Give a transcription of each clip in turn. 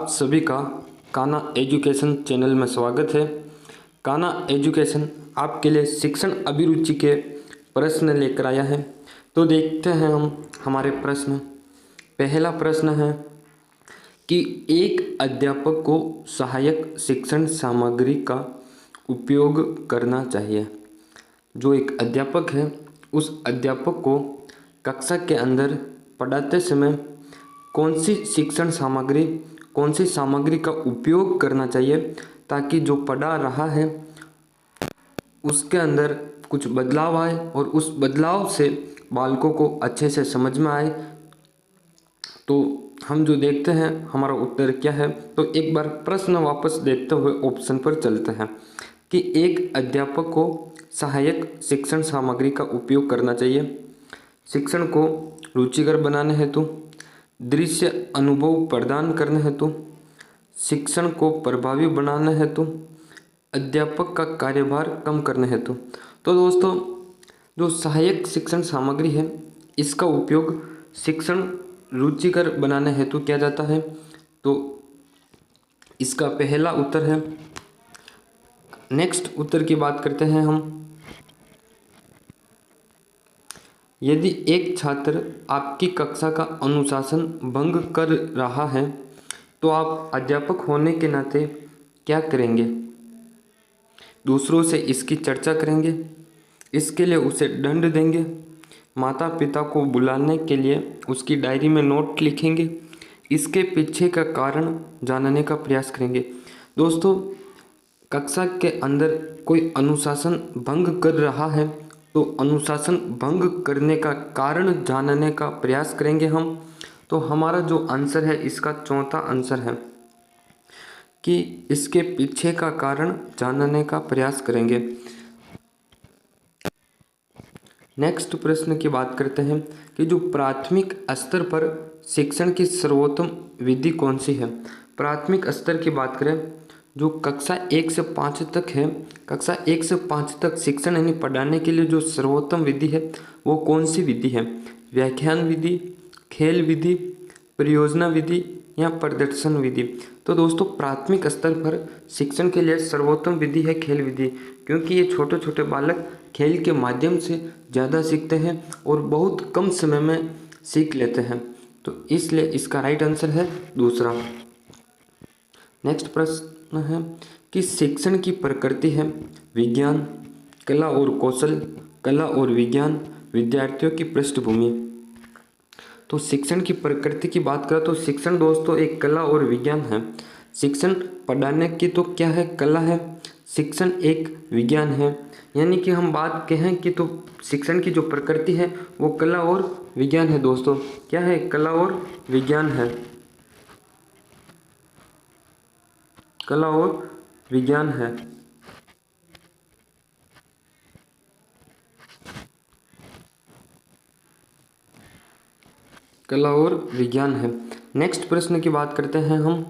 आप सभी का कान्हा एजुकेशन चैनल में स्वागत है। कान्हा एजुकेशन आपके लिए शिक्षण अभिरुचि के प्रश्न लेकर आया है। तो देखते हैं हम हमारे प्रश्न। पहला प्रश्न है कि एक अध्यापक को सहायक शिक्षण सामग्री का उपयोग करना चाहिए। जो एक अध्यापक है उस अध्यापक को कक्षा के अंदर पढ़ाते समय कौन सी सामग्री का उपयोग करना चाहिए ताकि जो पढ़ा रहा है उसके अंदर कुछ बदलाव आए और उस बदलाव से बालकों को अच्छे से समझ में आए। तो हम जो देखते हैं हमारा उत्तर क्या है, तो एक बार प्रश्न वापस देखते हुए ऑप्शन पर चलते हैं कि एक अध्यापक को सहायक शिक्षण सामग्री का उपयोग करना चाहिए शिक्षण को रुचिकर बनाने हेतु, दृश्य अनुभव प्रदान करने हेतु, शिक्षण को प्रभावी बनाने हेतु, अध्यापक का कार्यभार कम करने हेतु। तो दोस्तों, जो सहायक शिक्षण सामग्री है इसका उपयोग शिक्षण रुचिकर बनाने हेतु किया जाता है। तो इसका पहला उत्तर है। नेक्स्ट उत्तर की बात करते हैं हम। यदि एक छात्र आपकी कक्षा का अनुशासन भंग कर रहा है तो आप अध्यापक होने के नाते क्या करेंगे? दूसरों से इसकी चर्चा करेंगे, इसके लिए उसे दंड देंगे, माता पिता को बुलाने के लिए उसकी डायरी में नोट लिखेंगे, इसके पीछे का कारण जानने का प्रयास करेंगे। दोस्तों, कक्षा के अंदर कोई अनुशासन भंग कर रहा है तो अनुशासन भंग करने का कारण जानने का प्रयास करेंगे हम। तो हमारा जो आंसर है इसका चौथा आंसर है कि इसके पीछे का कारण जानने का प्रयास करेंगे। नेक्स्ट प्रश्न की बात करते हैं कि जो प्राथमिक स्तर पर शिक्षण की सर्वोत्तम विधि कौन सी है। प्राथमिक स्तर की बात करें, जो कक्षा 1 से 5 तक है, कक्षा 1 से 5 तक शिक्षण यानी पढ़ाने के लिए जो सर्वोत्तम विधि है वो कौन सी विधि है? व्याख्यान विधि, खेल विधि, परियोजना विधि या प्रदर्शन विधि। तो दोस्तों, प्राथमिक स्तर पर शिक्षण के लिए सर्वोत्तम विधि है खेल विधि, क्योंकि ये छोटे छोटे बालक खेल के माध्यम से ज़्यादा सीखते हैं और बहुत कम समय में सीख लेते हैं। तो इसलिए इसका राइट आंसर है दूसरा। नेक्स्ट प्रश्न है कि शिक्षण की प्रकृति है विज्ञान, कला और कौशल, कला और विज्ञान, विद्यार्थियों की पृष्ठभूमि। तो शिक्षण की प्रकृति की बात करें तो शिक्षण दोस्तों एक कला और विज्ञान है। शिक्षण पढ़ाने की तो क्या है, कला है, शिक्षण एक विज्ञान है। यानी कि हम बात कहें कि तो शिक्षण की जो प्रकृति है वो कला और विज्ञान है। दोस्तों, क्या है? कला और विज्ञान है, कला और विज्ञान है। कला और विज्ञान है। नेक्स्ट प्रश्न की बात करते हैं हम।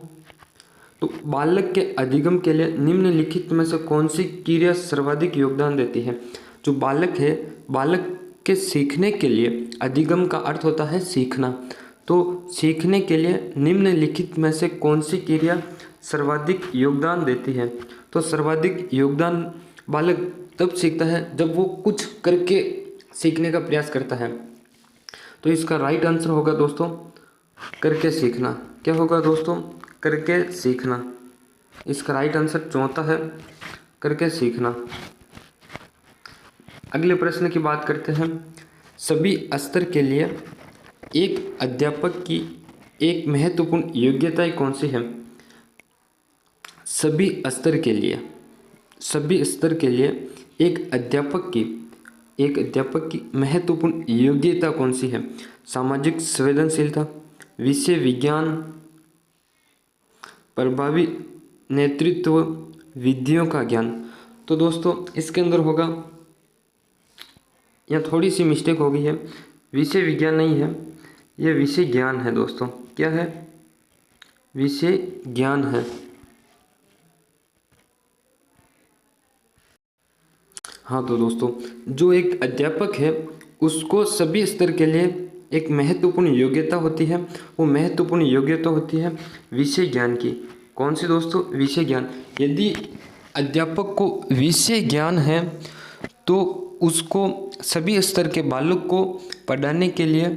तो बालक के अधिगम के लिए निम्नलिखित में से कौन सी क्रिया सर्वाधिक योगदान देती है? जो बालक है, बालक के सीखने के लिए अधिगम का अर्थ होता है सीखना। तो सीखने के लिए निम्नलिखित में से कौन सी क्रिया सर्वाधिक योगदान देती है? तो सर्वाधिक योगदान बालक तब सीखता है जब वो कुछ करके सीखने का प्रयास करता है। तो इसका राइट आंसर होगा दोस्तों करके सीखना। क्या होगा दोस्तों? करके सीखना। इसका राइट आंसर चौथा है, करके सीखना। अगले प्रश्न की बात करते हैं। सभी स्तर के लिए एक अध्यापक की एक महत्वपूर्ण योग्यता कौन सी है? सभी स्तर के लिए एक अध्यापक की महत्वपूर्ण योग्यता कौन सी है? सामाजिक संवेदनशीलता, विषय विज्ञान, प्रभावी नेतृत्व, विधियों का ज्ञान। तो दोस्तों, इसके अंदर होगा, यहाँ थोड़ी सी मिस्टेक हो गई है, विषय विज्ञान नहीं है, यह विषय ज्ञान है। दोस्तों, क्या है? विषय ज्ञान है। हाँ, तो दोस्तों, जो एक अध्यापक है उसको सभी स्तर के लिए एक महत्वपूर्ण योग्यता होती है, वो महत्वपूर्ण योग्यता होती है विषय ज्ञान की। कौन सी दोस्तों? विषय ज्ञान। यदि अध्यापक को विषय ज्ञान है तो उसको सभी स्तर के बालक को पढ़ाने के लिए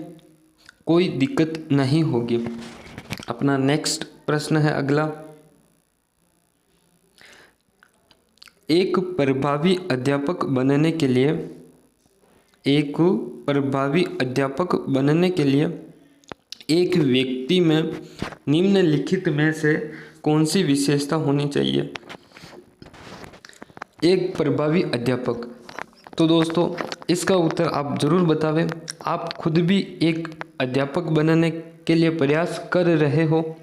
कोई दिक्कत नहीं होगी। अपना नेक्स्ट प्रश्न है अगला, एक प्रभावी अध्यापक बनने के लिए एक व्यक्ति में निम्नलिखित में से कौन सी विशेषता होनी चाहिए? एक प्रभावी अध्यापक, तो दोस्तों इसका उत्तर आप ज़रूर बतावें। आप खुद भी एक अध्यापक बनने के लिए प्रयास कर रहे हो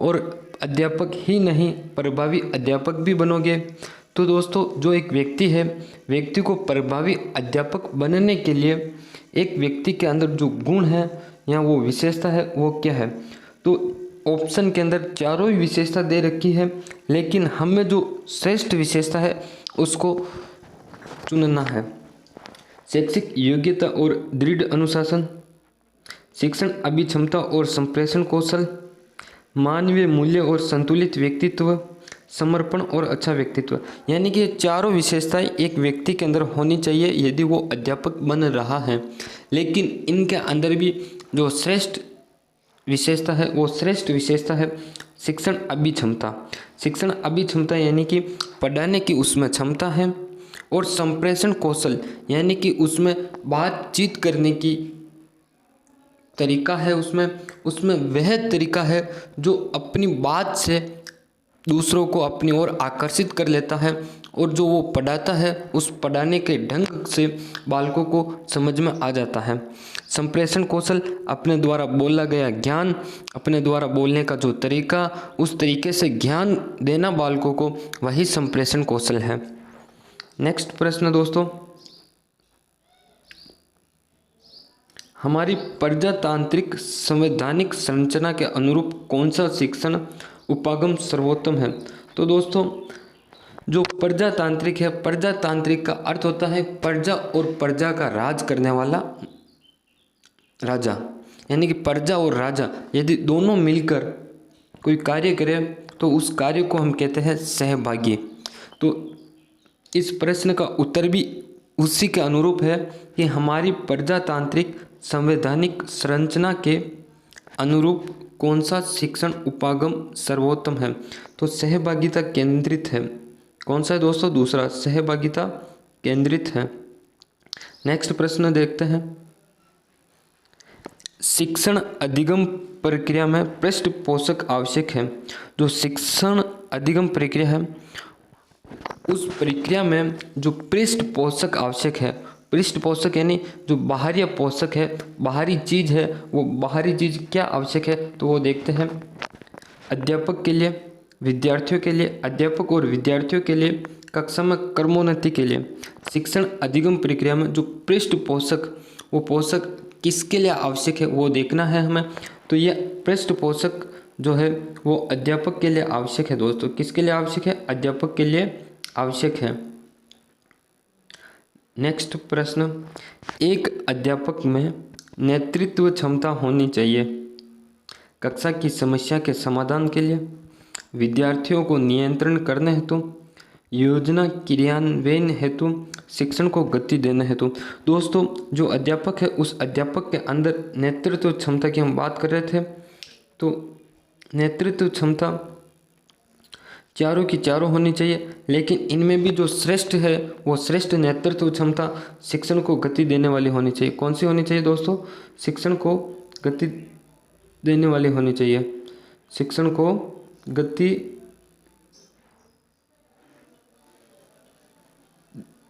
और अध्यापक ही नहीं प्रभावी अध्यापक भी बनोगे। तो दोस्तों जो एक व्यक्ति है, व्यक्ति को प्रभावी अध्यापक बनने के लिए एक व्यक्ति के अंदर जो गुण है या वो विशेषता है वो क्या है? तो ऑप्शन के अंदर चारों ही विशेषता दे रखी है, लेकिन हमें जो श्रेष्ठ विशेषता है उसको चुनना है। शैक्षिक योग्यता और दृढ़ अनुशासन, शिक्षण अभिक्षमता और संप्रेषण कौशल, मानवीय मूल्य और संतुलित व्यक्तित्व, समर्पण और अच्छा व्यक्तित्व। यानी कि ये चारों विशेषताएं एक व्यक्ति के अंदर होनी चाहिए यदि वो अध्यापक बन रहा है। लेकिन इनके अंदर भी जो श्रेष्ठ विशेषता है वो श्रेष्ठ विशेषता है शिक्षण अभिक्षमता। शिक्षण अभिक्षमता यानी कि पढ़ाने की उसमें क्षमता है, और संप्रेषण कौशल यानी कि उसमें बातचीत करने की तरीका है, उसमें वह तरीका है जो अपनी बात से दूसरों को अपनी ओर आकर्षित कर लेता है, और जो वो पढ़ाता है उस पढ़ाने के ढंग से बालकों को समझ में आ जाता है। संप्रेषण कौशल अपने द्वारा बोला गया ज्ञान, अपने द्वारा बोलने का जो तरीका, उस तरीके से ज्ञान देना बालकों को, वही संप्रेषण कौशल है। नेक्स्ट प्रश्न दोस्तों, हमारी प्रजातांत्रिक संवैधानिक संरचना के अनुरूप कौन सा शिक्षण उपागम सर्वोत्तम है? तो दोस्तों जो प्रजातांत्रिक है, प्रजातांत्रिक का अर्थ होता है प्रजा और प्रजा का राज करने वाला राजा। यानी कि प्रजा और राजा यदि दोनों मिलकर कोई कार्य करें तो उस कार्य को हम कहते हैं सहभागी। तो इस प्रश्न का उत्तर भी उसी के अनुरूप है कि हमारी प्रजातांत्रिक संवैधानिक संरचना के अनुरूप कौन सा शिक्षण उपागम सर्वोत्तम है? तो सहभागिता केंद्रित है। कौन सा है दोस्तों? दूसरा, सहभागिता केंद्रित है। नेक्स्ट प्रश्न देखते हैं, शिक्षण अधिगम प्रक्रिया में पृष्ठपोषक आवश्यक है। जो शिक्षण अधिगम प्रक्रिया है उस प्रक्रिया में जो पृष्ठपोषक आवश्यक है, पृष्ठपोषक यानी जो बाहरी पोषक है, बाहरी चीज़ है, वो बाहरी चीज़ क्या आवश्यक है? तो वो देखते हैं अध्यापक के लिए, विद्यार्थियों के लिए, अध्यापक और विद्यार्थियों के लिए, कक्षा में क्रमोन्नति के लिए। शिक्षण अधिगम प्रक्रिया में जो पृष्ठपोषक, वो पोषक किसके लिए आवश्यक है वो देखना है हमें। तो ये पृष्ठपोषक जो है वो अध्यापक के लिए आवश्यक है दोस्तों। किसके लिए आवश्यक है? अध्यापक के लिए आवश्यक है। नेक्स्ट प्रश्न, एक अध्यापक में नेतृत्व क्षमता होनी चाहिए कक्षा की समस्या के समाधान के लिए, विद्यार्थियों को नियंत्रण करने हेतु, योजना क्रियान्वयन हेतु, शिक्षण को गति देने हेतु। दोस्तों जो अध्यापक है उस अध्यापक के अंदर नेतृत्व क्षमता की हम बात कर रहे थे। तो नेतृत्व क्षमता चारों की चारों होनी चाहिए, लेकिन इनमें भी जो श्रेष्ठ है वो श्रेष्ठ नेतृत्व क्षमता शिक्षण को गति देने वाली होनी चाहिए। कौन सी होनी चाहिए दोस्तों? शिक्षण को गति देने वाली होनी चाहिए। शिक्षण को गति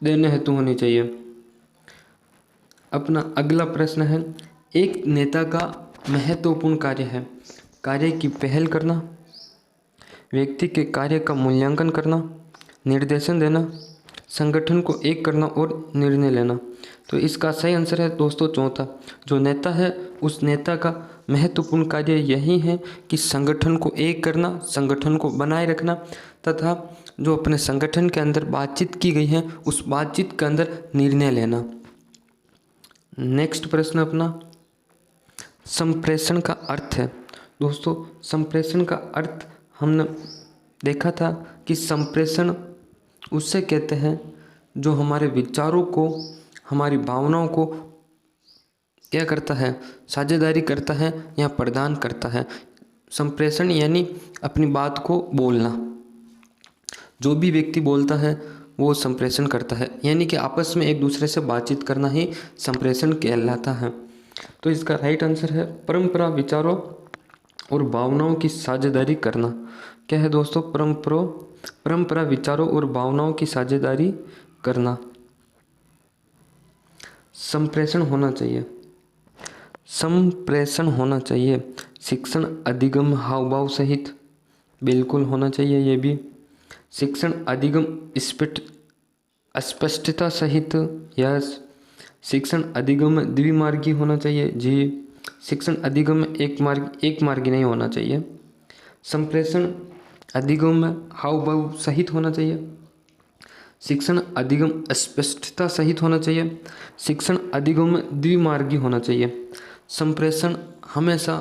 देने हेतु होनी चाहिए। अपना अगला प्रश्न है, एक नेता का महत्वपूर्ण कार्य है कार्य की पहल करना, व्यक्ति के कार्य का मूल्यांकन करना, निर्देशन देना, संगठन को एक करना और निर्णय लेना। तो इसका सही आंसर है दोस्तों चौथा। जो नेता है उस नेता का महत्वपूर्ण कार्य यही है कि संगठन को एक करना, संगठन को बनाए रखना, तथा जो अपने संगठन के अंदर बातचीत की गई है उस बातचीत के अंदर निर्णय लेना। नेक्स्ट प्रश्न अपना, संप्रेषण का अर्थ है। दोस्तों, संप्रेषण का अर्थ हमने देखा था कि संप्रेषण उससे कहते हैं जो हमारे विचारों को, हमारी भावनाओं को क्या करता है, साझेदारी करता है या प्रदान करता है। संप्रेषण यानी अपनी बात को बोलना। जो भी व्यक्ति बोलता है वो संप्रेषण करता है, यानी कि आपस में एक दूसरे से बातचीत करना ही संप्रेषण कहलाता है। तो इसका राइट आंसर है परंपरा, विचारों और भावनाओं की साझेदारी करना। क्या है दोस्तों? परंपरा, विचारों और भावनाओं की साझेदारी करना। संप्रेषण होना चाहिए, संप्रेषण होना चाहिए। शिक्षण, अधिगम, हाव भाव सहित, बिल्कुल होना चाहिए ये भी। शिक्षण, अधिगम, स्पष्टता सहित, यस। शिक्षण अधिगम द्विमार्गी होना चाहिए, जी। शिक्षण अधिगम एक मार्गी नहीं होना चाहिए। संप्रेषण अधिगम हाव भाव सहित होना चाहिए। शिक्षण अधिगम स्पष्टता सहित होना चाहिए। शिक्षण अधिगम द्विमार्गी होना चाहिए। संप्रेषण हमेशा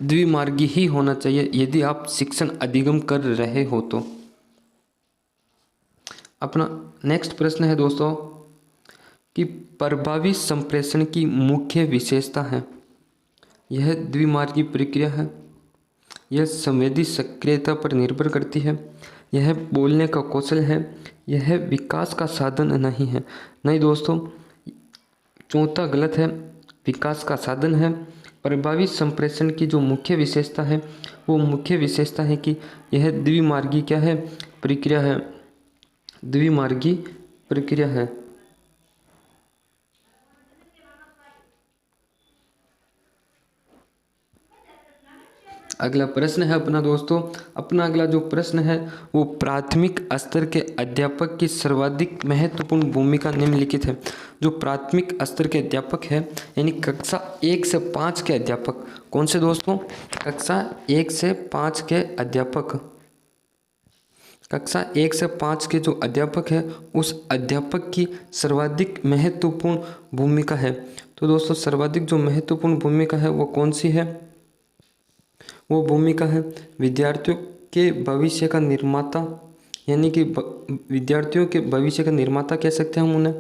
द्विमार्गी ही होना चाहिए यदि आप शिक्षण अधिगम कर रहे हो तो। अपना नेक्स्ट प्रश्न है दोस्तों कि प्रभावी संप्रेषण की मुख्य विशेषता है। यह द्विमार्गी प्रक्रिया है। यह संवेदी सक्रियता पर निर्भर करती है। यह बोलने का कौशल है। यह विकास का साधन नहीं है। नहीं दोस्तों, चौथा गलत है, विकास का साधन है। प्रभावी संप्रेषण की जो मुख्य विशेषता है वो मुख्य विशेषता है कि यह द्विमार्गी क्या है, प्रक्रिया है, द्विमार्गी प्रक्रिया है। अगला प्रश्न है अपना दोस्तों, अपना अगला जो प्रश्न है वो प्राथमिक स्तर के अध्यापक की सर्वाधिक महत्वपूर्ण भूमिका निम्नलिखित है। जो प्राथमिक स्तर के अध्यापक है यानी कक्षा 1 से 5 के अध्यापक, कौन से दोस्तों? कक्षा 1 से 5 के अध्यापक। कक्षा 1 से 5 के जो अध्यापक है उस अध्यापक की सर्वाधिक महत्वपूर्ण भूमिका है। तो दोस्तों, सर्वाधिक जो महत्वपूर्ण भूमिका है वो कौन सी है? वो भूमिका है विद्यार्थियों के भविष्य का निर्माता, यानी कि विद्यार्थियों के भविष्य का निर्माता कह सकते हैं हम उन्हें।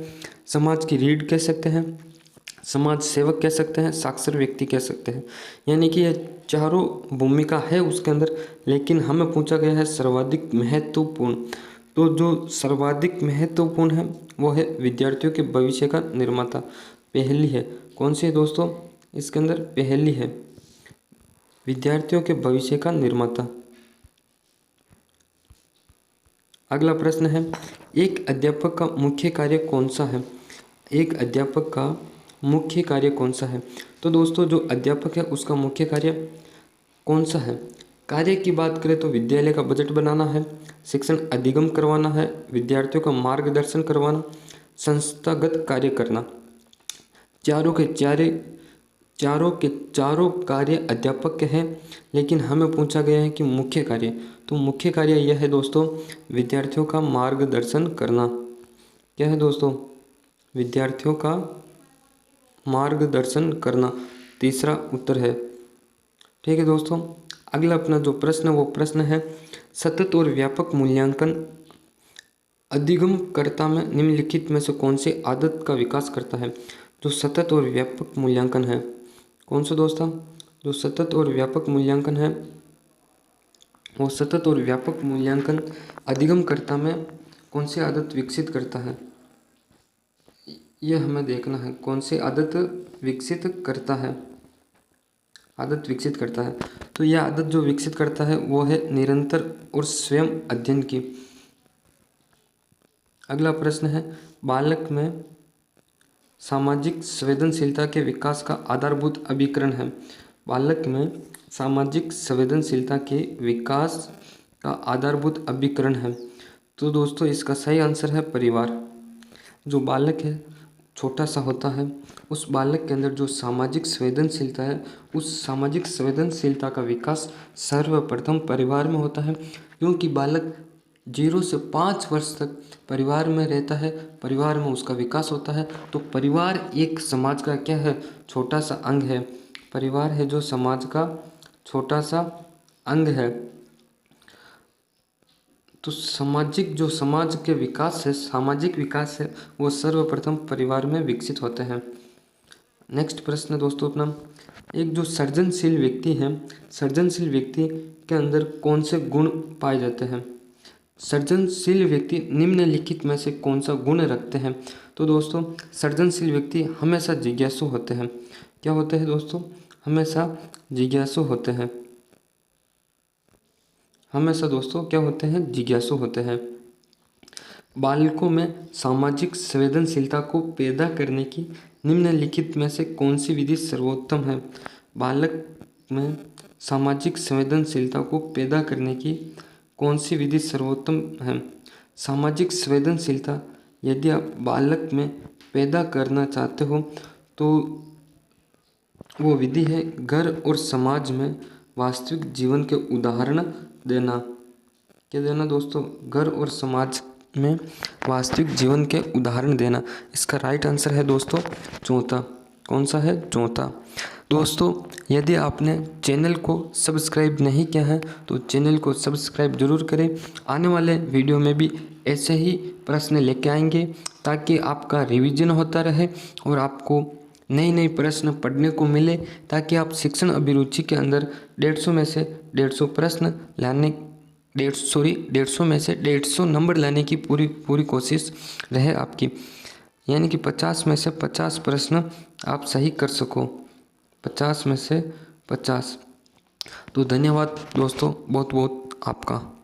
समाज की रीढ़ कह सकते हैं, समाज सेवक कह सकते हैं, साक्षर व्यक्ति कह सकते हैं। यानी कि ये चारों भूमिका है उसके अंदर, लेकिन हमें पूछा गया है सर्वाधिक महत्वपूर्ण। तो जो सर्वाधिक महत्वपूर्ण है वो है विद्यार्थियों के भविष्य का निर्माता। पहली है, कौन सी है दोस्तों? इसके अंदर पहली है विद्यार्थियों के भविष्य का निर्माता। अगला प्रश्न है, एक अध्यापक का मुख्य कार्य कौन सा है? एक अध्यापक का मुख्य कार्य कौन सा है? तो दोस्तों, जो अध्यापक है उसका मुख्य कार्य कौन सा है? कार्य की बात करें तो विद्यालय का बजट बनाना है, शिक्षण अधिगम करवाना है, विद्यार्थियों का मार्गदर्शन करवाना, संस्थागत कार्य करना। चारों के चारों कार्य अध्यापक के हैं, लेकिन हमें पूछा गया है कि मुख्य कार्य। तो मुख्य कार्य यह है दोस्तों, विद्यार्थियों का मार्गदर्शन करना। क्या है दोस्तों? विद्यार्थियों का मार्गदर्शन करना, तीसरा उत्तर है। ठीक है दोस्तों, अगला अपना जो प्रश्न वो प्रश्न है, सतत और व्यापक मूल्यांकन अधिगमकर्ता में निम्नलिखित में से कौन सी आदत का विकास करता है? जो सतत और व्यापक मूल्यांकन है, कौन सा दोस्तों? जो सतत और व्यापक मूल्यांकन है वो सतत और व्यापक मूल्यांकन अधिगमकर्ता में कौन सी आदत विकसित करता है? यह हमें देखना है, कौन सी आदत विकसित करता है। आदत विकसित करता है, तो यह आदत जो विकसित करता है वो है निरंतर और स्वयं अध्ययन की। अगला प्रश्न है, बालक में सामाजिक संवेदनशीलता के विकास का आधारभूत अभिकरण है। बालक में सामाजिक संवेदनशीलता के विकास का आधारभूत अभिकरण है। तो दोस्तों, इसका सही आंसर है परिवार। जो बालक है छोटा सा होता है, उस बालक के अंदर जो सामाजिक संवेदनशीलता है, उस सामाजिक संवेदनशीलता का विकास सर्वप्रथम परिवार में होता है, क्योंकि बालक 0 से 5 वर्ष तक परिवार में रहता है, परिवार में उसका विकास होता है। तो परिवार एक समाज का क्या है? छोटा सा अंग है। परिवार है जो समाज का छोटा सा अंग है। तो समाज के विकास है, सामाजिक विकास है, वो सर्वप्रथम परिवार में विकसित होते हैं। नेक्स्ट प्रश्न दोस्तों अपना, एक जो सृजनशील व्यक्ति है, सृजनशील व्यक्ति के अंदर कौन से गुण पाए जाते हैं? सृजनशील व्यक्ति निम्नलिखित में से कौन सा गुण रखते हैं? तो दोस्तों सृजनशील व्यक्ति हमेशा जिज्ञासु होते हैं। क्या होते हैं दोस्तों? हमेशा जिज्ञासु होते हैं। हमेशा दोस्तों क्या होते हैं? जिज्ञासु होते हैं। बालकों में सामाजिक संवेदनशीलता को पैदा करने की निम्नलिखित में से कौन सी विधि सर्वोत्तम है? बालक में सामाजिक संवेदनशीलता को पैदा करने की कौन सी विधि सर्वोत्तम है? सामाजिक संवेदनशीलता यदि आप बालक में पैदा करना चाहते हो तो वो विधि है घर और समाज में वास्तविक जीवन के उदाहरण देना। क्या देना दोस्तों? घर और समाज में वास्तविक जीवन के उदाहरण देना। इसका राइट आंसर है दोस्तों चौथा। कौन सा है? चौथा। दोस्तों यदि आपने चैनल को सब्सक्राइब नहीं किया है तो चैनल को सब्सक्राइब जरूर करें। आने वाले वीडियो में भी ऐसे ही प्रश्न लेके आएंगे ताकि आपका रिवीजन होता रहे और आपको नई नई प्रश्न पढ़ने को मिले, ताकि आप शिक्षण अभिरुचि के अंदर 150 में से 150 प्रश्न लाने 150 में से 150 नंबर लाने की पूरी कोशिश रहे आपकी, यानी कि 50 में से 50 प्रश्न आप सही कर सको, 50 में से 50। तो धन्यवाद दोस्तों बहुत बहुत आपका।